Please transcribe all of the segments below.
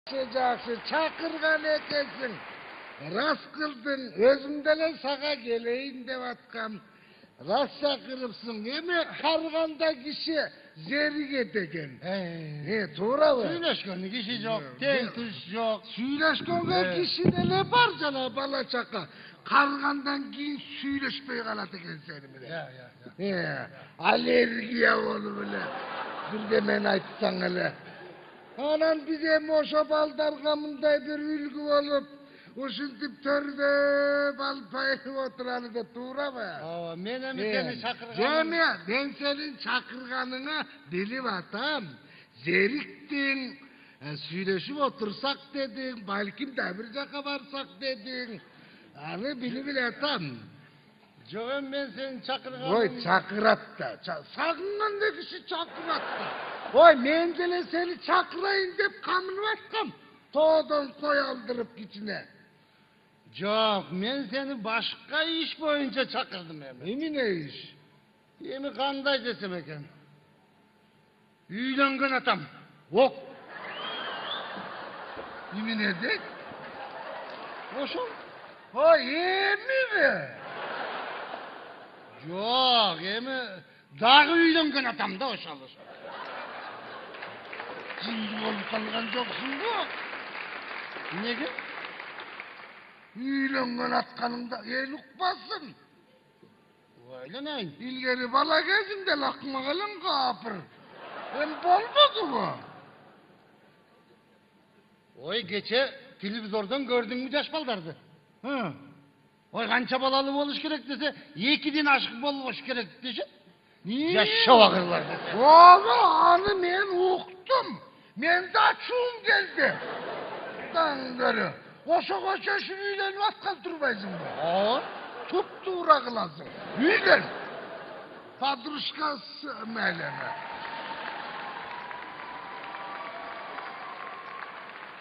Жақсы чакырган экенсиң. Рас кылдың, өзүм деле сага келейин деп аткам. Рас чакырыпсың. Эми карыганда киши зеригет экен. Туурабы? Сүйлөшкөн киши жок, тең туш жок. Сүйлөшкөнгө киши деле бар жана бала чака. Карыгандан кийин сүйлөшпөй калат экен сени менен. Аллергия болуп эле. Бирдемени айтсаң эле. Анан биз эми ошо балдарга мындай бир үлгү болуп, ушинтип төрдөп алпай отуралы деп туурабы? Ооба, мен эми сени чакырганым. Эми мен сенин чакырганыңа билип атам. Зериктиң, сүйлөшүп отурсак дедиң, балким да бир жака барсак дедиң. Аны билип эле атам. Жок эми мен сени чакырганым. Ой, чакырат да. Сагынганда киши чакырат да. Ой, мен деле сени чакырайын деп камынып аткам. Тоодон кой алдырып кичине. Жок, мен сени башка иш боюнча чакырдым эми. Эмне иш? Эми кандай десем экен? Үйлөнгөн атам. Ок. Эмне дейт? Ошол. Ой, эмиби? Жок, эми дагы үйлөнгөн атам да ошол. Жынды болуп калган жоксуңбу? Неге? Үйлөнгөн атканыңда эл укпасын. Ойлонайын. Илгери бала кезинде лакмак элең капыр. Эми болбодубу? Ой, кече телевизордон көрдүңбү жаш балдарды? Ой, канча балалы болуш керек десе, 2ден ашык болбош керек дешет. Жашоо агырлар десе. Ооба, аны мен уктум. Мен да ачуум келди. Даңдыры. Ошого чөшүп үйлөнүп аткан турбайсыңбы? Ооба. Туп-туура кыласың. Үйлөн. Подружкасы мэлеме.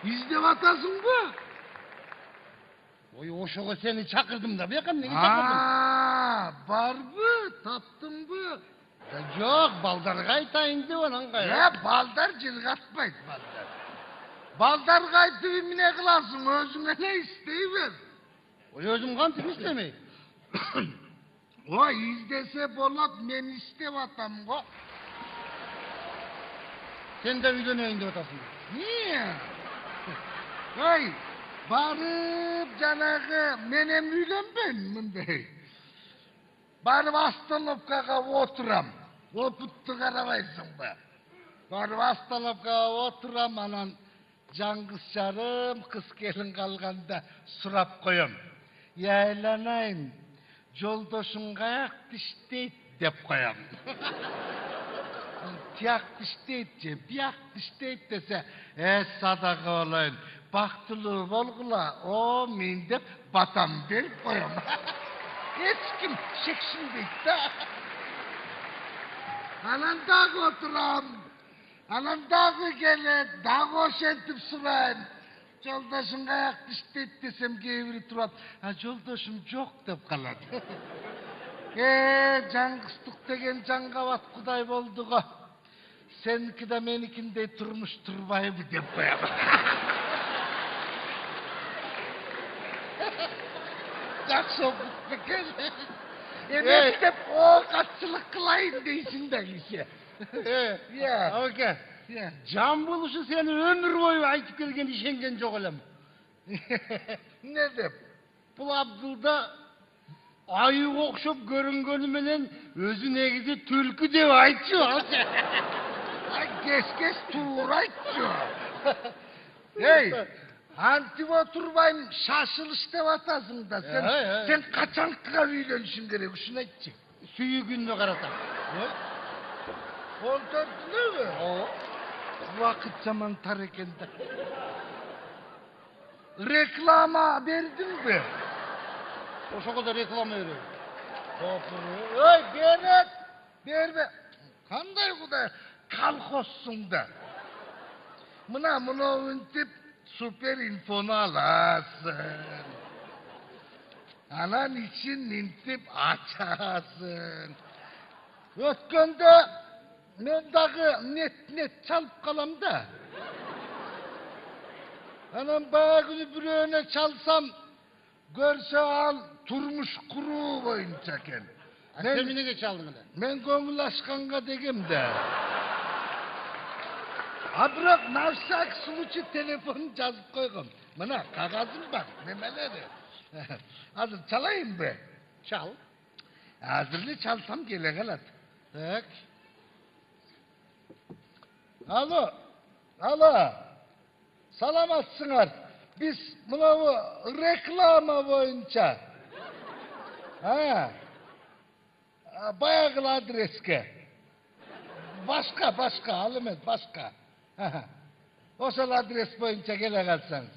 İzdеп атасыңбы? Ой, ошого сени чакырдым да, бияка эмнеге чакырдым? Барбы? Таптыңбы? Жок, балдарга айтайын деп анан кайра. Балдар жылгатпайт, балдар. Балдарга айтып эмне кыласың? Өзүң эле издей бер. Ой, өзүм кантип издемей? Ой, издесе болот, мен издеп атам го. Сен де үйлөнөйүн деп атасың. Ой, барып жанагы менен үйлөнбөйм мындай. Барып остановкага отурам. Опутты карабайсыңбы? Барып остановкага отурам, анан жаңгыз жарым кыз келин калганда сурап коем. Яйланайын, жолдошуң каяк иштейт деп коем. Тияк иштейт же, бияк иштейт десе, садака болоюн. Бактылуу болгула, о мен деп батам берип коем. Эч ким шекшинбейт да. Анан дагы отурам. Анан дагы келет, дагы ошентип сурайм. Жолдошуң каяк иштейт десем, кээ бири турат, жолдошум жок деп калат. Жаңгыстык деген жаңгабат кудай болду го. Сеники да меникиндей турмуш турбайбы деп коем. Жакшы окуп бекен. Эместеп катчылык кылайын дейсиң да киши. Оке. Жан болушу сени өмүр бою айтып келген ишенген жок элем. Не деп? Бул Абдулда айыга окшоп көрүнгөнү менен өзү негизи түлкү деп айтчу. Кес туура айтчу. Эй, антип отурбайм, шашылыш деп атасың да. Сен качанкыга үйлөнүшүң керек, ушуну айтчы. Сүйүгүнүнө карата. 14-дүнөгү? Убакыт жаман тар экен да. Реклама бердиңби? Ошого да реклама берем. Ой, берет, бербе. Кандай кудай колхозсуң да. Мына мынтип супер инфону аласың. Анан ичин интип ачасың. Өткөндө мен дагы нет чалып калам да. Anam bayağı günü biröğüne çalsam, görse al turmuş kuru boyunca ken. Sen nege çaldın hele? Men koңul ашканга дегем de. А бирок на всякий случай telefon жазып койгом. Мына кагазым бар, немелери. Азыр çalayım be. Çal. Азыр эле çalsam келе калат. Так. Alo. Alo. Саламатсыңар. Биз мынабу реклама боюнча. Баягы адреске. Башка, ал эмес, башка. Ошол адрес боюнча келе калсаңыз.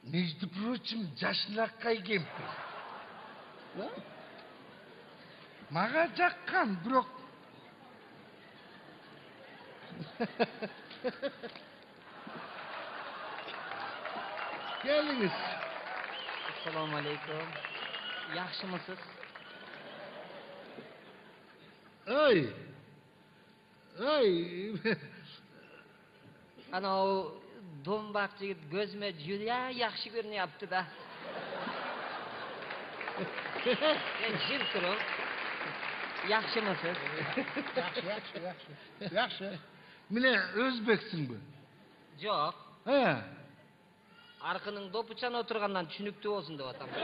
Между прочим, жашынакай кемпир. Мага жаккан, бирок Geliniz. Assalomu alaykum. Yaxshimisiz? Oy. Oy. Ana o do'mbaq yigit ko'zime juda yaxshi ko'rinyapti-da. Jim turib. Yaxshimisiz? Yaxshi. Mine Özbeksin bu. Yo'q. He. Arqının dopuchan o'tirgandan tushunukli bo'lsin deb ataman.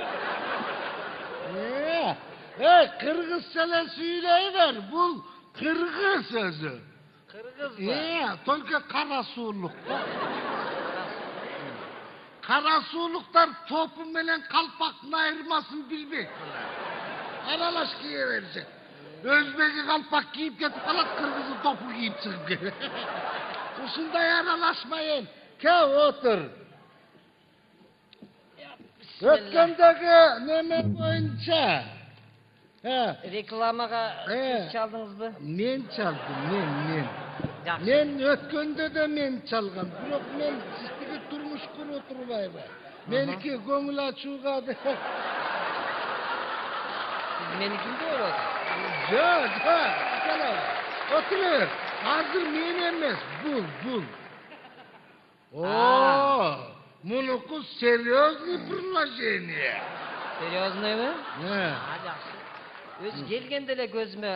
Kırgızçalar söyleyiver. Bu Kırgız sözü. Qirg'izmi? Только kara suğulluk. Kara suğulluklar topu menen kalpakını ayırmasını bilmek. Aralaş giyiverecek. Özbeki kalpak giyip getip kalat, Kırgız'ı topu giyip çıkıp geliyor. Usunday aralaşmayın. Ke otur. Ötkendeki neme boyunca. Reklamaga siz chaldingizmi? Men çaldım, men. Yaxshi. Men ötkende de men çalgam. Biroq men sizdeki turmuş kuru oturmayba. Meniki ko'ngil açууga de. Siz menikini o'radi. Yok, sana. Otur. Hazır men emas, bul. Oo, munuku серьезный предложение. Seryoznimi? He. Ha, yaxshi. O'zi kelganda ele ko'zime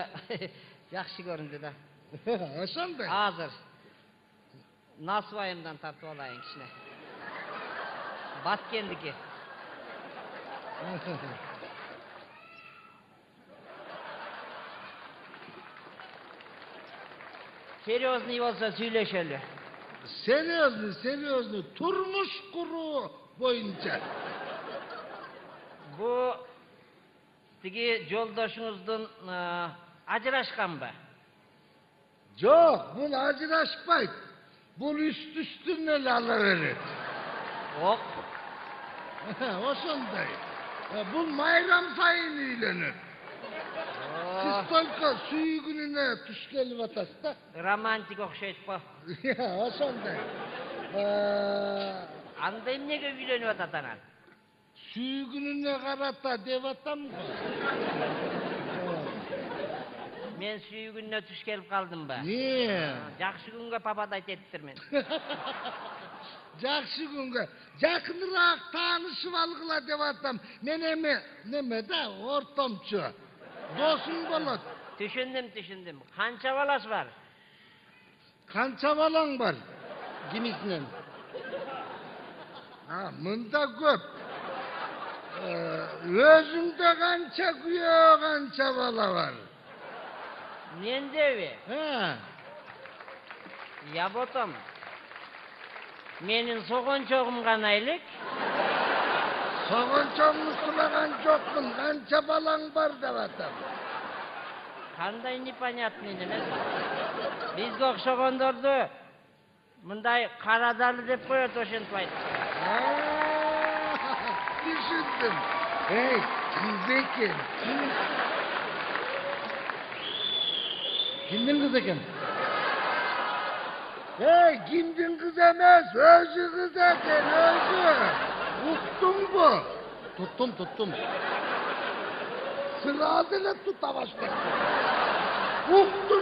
yaxshi ko'rindi-da. Ошондой. Hozir nasvoyimdan tartib olayın kishini. Batkendiki. Seryozni bo'lsa сөйлешели. Серьезный. Turmuş kuru boyunca. Bu tigi yo'ldoshingizdin ajrashganmi? Yok, bu acılaşmaydı. Bu üstüne alıverir. Yo'q. Oşonday. Bu mayram sayın ilenir. Siz только suyu gününe tuş gelip atasın da. Romantik o'xshaydi bu. Oşonday. Anda nega uylanib atatanan? Suyu gününe karata deb atamın. Men suygunga tush kelib qoldim-ba. Niye? Yaxshi kunga papada ayttirmen. Жақсы күнге жақынырақ танышып алғыла деп атам. Мен неме да ортомчу. Досым болады. Түшүндүм. Қанша баласы бар? Қанша балаң бар? Kimisinden? Мында көп. Өзүңдө қанша күйөө, қанша бала бар? Менде Я ботам. Менин соғончоғым ғана элек. Соғончоғымды сұраған жоқпын. Қанша балаң бар деп атам. Қандай непонятный немес. Бизге окшогондорду мындай карадалы деп коет, ошентип айт. Düşündüm. Hey, kız ekin. Kimden kız eken? Hey, kimdin kız emez, özü kız eken, özü. Uktun bu. Tuttum. Sıradıyla tutamazsın. Uktun.